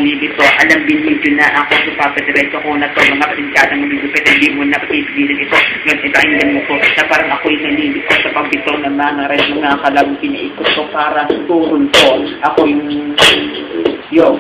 binibito. Alam binibito na ako sa papadiretso ko na to. Mga patingkadang mabibipit, hindi mo na papipigilan ito. Ngayon, ipahinggan mo ko na parang ako'y nalilito sa pagbito ng mga rin mga kalabong pinaikot ko para turun ko. Ako yung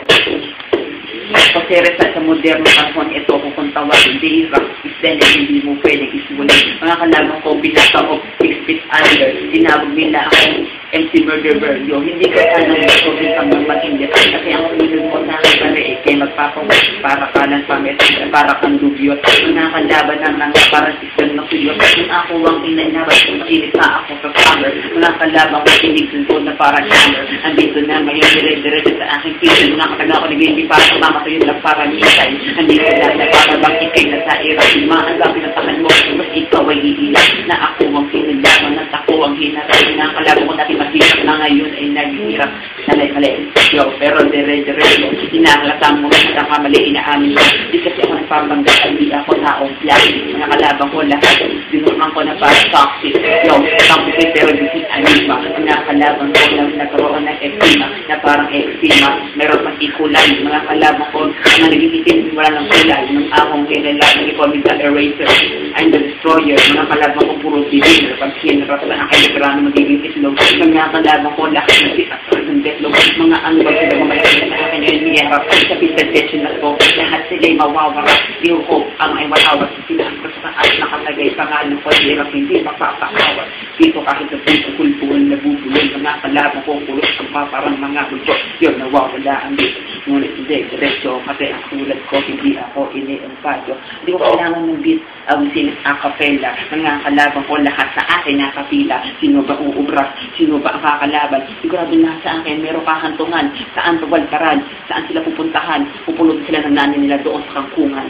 kasi resa sa moderno panahon ito kung tawagin di rock extended hindi mo pwedeng isulit. Mga kalabang ko binasa o 6 feet under. Tinawag nila ako MC Murderer. Hindi ko tanong ito rin ang magmatindig. Kasi ang pinag mo sa akin pala kaya magpapawag para ka ng pamit, para kang dugyot. Mga kalaban ng mga parang system na kuyot. Kung ako ang inainabas, makinig pa ako sa summer. Mga kalabang ko pinigsin ko na parang hammer. Andito na ngayon dire-dire sa aking kitchen. Mga kataga ko nag-hindi para mama ko yun lang para nitay. Andito na para bang ikay na sa irap. Mga hanggang pinatakan mo, mas ikaw ay iilang na ako ang pinaglaman at ako ang hinaray. Mga kalabang ko dati mahirap na ngayon ay naghihirap. Nalay-kalay. Pero dire-dire inahalatan mo na kamali, inaamin ko. Di kasi ako nagpapangga, hindi ako taong plastic. Mga kalabang ko lahat, dinukan ko na para toxic. Toxic pero di si anima. Mga kalabang ko lang nagkaroon ng eczema, na parang eczema. Meron pang ikulay. Mga kalabang ko na nagigitin, wala ng kulay. Nung akong kilala, nag-ipamigal eraser. I'm the destroyer. Mga kalabang ko puro civil. Pag sinarap na ang kailangan magiging itlog. Mga kalabang ko lahat ng sitasar ng detlog. Mga ano ba sila mamalaki na akin ay niyarap sa presentation na ko. Lahat sila'y mawawara. Di ko ang ay walawat. Sinasakot sa taas nakatagay pangalan ko. Hirap hindi mapapakawat. Dito kahit sa puso kulpuan na bubulol. Mga kalabang ko kulot ang paparang mga bulto. Yun, nawawala ang dito. Ngunit hindi, diretso kasi ang tulad ko, hindi ako ini-empadyo. Hindi ko kailangan ng beat, sinis a cappella. Mga kalabang ko lahat sa akin nakapila. Sino ba uubras? Sino ba ang kakalaban? Sigurado na sa akin, meron kahantungan. Saan pabaltaran? Saan sila pupuntahan? Pupulot sila ng nanin nila doon sa kangkungan.